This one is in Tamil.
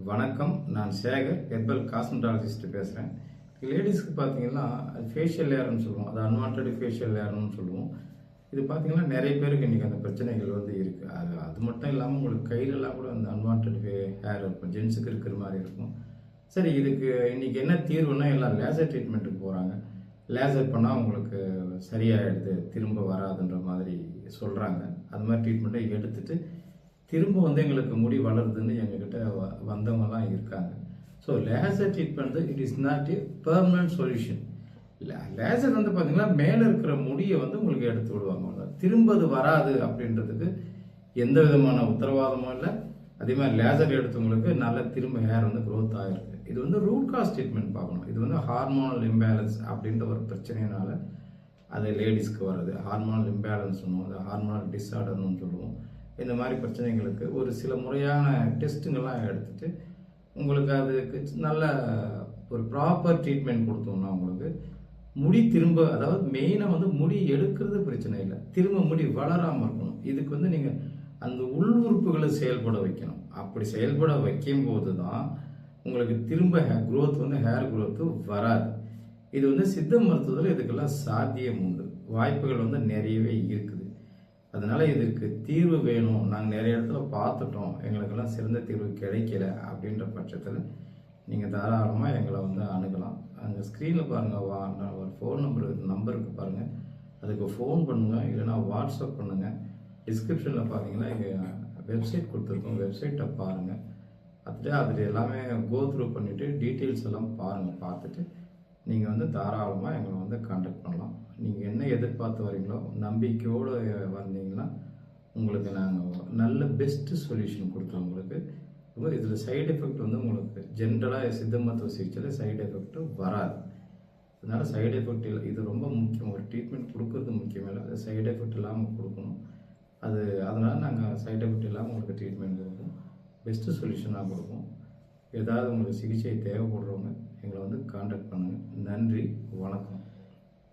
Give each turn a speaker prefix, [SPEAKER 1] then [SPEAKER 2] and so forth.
[SPEAKER 1] வணக்கம். நான் சேகர், ஹெர்பல் காஸ்மெட்டாலஜிஸ்ட் பேசுகிறேன். லேடிஸ்க்கு பார்த்தீங்கன்னா ஃபேஷியல் ஏர்னு சொல்லுவோம், அது அன்வான்ட் ஃபேஷியல் ஏர்னு சொல்லுவோம். இது பார்த்தீங்கன்னா நிறைய பேருக்கு இன்றைக்கி அந்த பிரச்சனைகள் இருக்குது. அது மட்டும் இல்லாமல் உங்களுக்கு கையிலலாம் கூட அந்த அன்வான்ட் ஹேர் இருக்கும், ஜென்ஸுக்கு இருக்கிற மாதிரி இருக்கும். சரி, இதுக்கு இன்றைக்கி என்ன தீர்வுன்னா எல்லாம் லேசர் ட்ரீட்மெண்ட்டுக்கு போகிறாங்க. லேசர் பண்ணால் உங்களுக்கு சரியாயிடுது, திரும்ப வராதுன்ற மாதிரி சொல்கிறாங்க. அது மாதிரி ட்ரீட்மெண்ட்டை எடுத்துகிட்டு திரும்ப எங்களுக்கு முடி வளருதுன்னு எங்ககிட்ட வந்தவங்கலாம் இருக்காங்க. So laser treatment it is not a permanent solution. Laser பார்த்தீங்கன்னா மேலே இருக்கிற முடியை உங்களுக்கு எடுத்து விடுவாங்க, திரும்ப அது வராது அப்படின்றதுக்கு எந்த விதமான உத்தரவாதமும் இல்லை. அதே மாதிரி லேசர் எடுத்தவங்களுக்கு நல்ல திரும்ப ஹேர் க்ரோத் ஆகிருக்கு. இது ரூட் காஸ் ட்ரீட்மெண்ட் பார்க்கணும். இது ஹார்மோனல் இம்பேலன்ஸ் அப்படின்ற ஒரு பிரச்சனையினால அது லேடிஸ்க்கு வருது. ஹார்மோனல் இம்பேலன்ஸ் அது ஹார்மோனல் டிஸார்டர்னு சொல்லுவோம். இந்த மாதிரி பிரச்சனைகளுக்கு ஒரு சில முறையான டெஸ்ட்டுங்கள்லாம் எடுத்துட்டு உங்களுக்கு அதுக்கு நல்ல ஒரு ப்ராப்பர் ட்ரீட்மெண்ட் கொடுத்தோம்னா உங்களுக்கு முடி திரும்ப, அதாவது மெயினாக முடி எடுக்கிறது பிரச்சனை இல்லை, திரும்ப முடி வளராமல் இருக்கணும். இதுக்கு நீங்கள் அந்த உள் உறுப்புகளை செயல்பட வைக்கணும். அப்படி செயல்பட வைக்கும் போது தான் உங்களுக்கு திரும்ப க்ரோத் ஹேர் க்ரோத்து வராது. இது சித்த மருத்துவத்தில் இதுக்கெல்லாம் சாத்தியம் உண்டு, வாய்ப்புகள் நிறையவே இருக்குது. அதனால இதுக்கு தீர்வு வேணும், நாங்கள் நிறைய இடத்துல பார்த்துட்டோம், எங்களுக்கெல்லாம் சிறந்த தீர்வு கிடைக்கல அப்படின்ற பட்சத்தில் நீங்கள் தாராளமாக எங்களை அணுகலாம். அங்கே ஸ்க்ரீனில் பாருங்கள், ஒரு ஃபோன் நம்பருக்கு பாருங்கள், அதுக்கு ஃபோன் பண்ணுங்கள், இல்லைனா வாட்ஸ்அப் பண்ணுங்கள். டிஸ்கிரிப்ஷனில் பார்த்தீங்கன்னா எங்கள் வெப்சைட் கொடுத்துருக்கோம், வெப்சைட்டை பாருங்கள். அதில் எல்லாமே கோ த்ரூ பண்ணிவிட்டு டீட்டெயில்ஸ் எல்லாம் பாருங்கள். பார்த்துட்டு நீங்கள் தாராளமாக எங்களை கான்டாக்ட் பண்ணலாம். நீங்கள் என்ன எதிர்பார்த்து வரீங்களோ நம்பிக்கையோடு வந்தீங்கன்னா உங்களுக்கு நாங்கள் நல்ல பெஸ்ட்டு சொல்யூஷன் கொடுத்தோம். உங்களுக்கு இதில் சைடு எஃபெக்ட் உங்களுக்கு ஜென்ரலாக சித்த மருத்துவ சிகிச்சையில் சைடு எஃபெக்ட்டு வராது. அதனால் சைடு எஃபெக்ட் இல்லை, இது ரொம்ப முக்கியம். ஒரு ட்ரீட்மெண்ட் கொடுக்குறது முக்கியம் இல்லை, அது சைடு எஃபெக்ட் இல்லாமல் கொடுக்கணும். அதனால் நாங்கள் சைடு எஃபெக்ட் இல்லாமல் உங்களுக்கு ட்ரீட்மெண்ட் கொடுப்போம், பெஸ்ட்டு சொல்யூஷனாக கொடுப்போம். ஏதாவது உங்களுக்கு சிகிச்சை தேவைப்படுறவங்க எங்களை கான்டாக்ட் பண்ணுங்கள். நன்றி, வணக்கம்.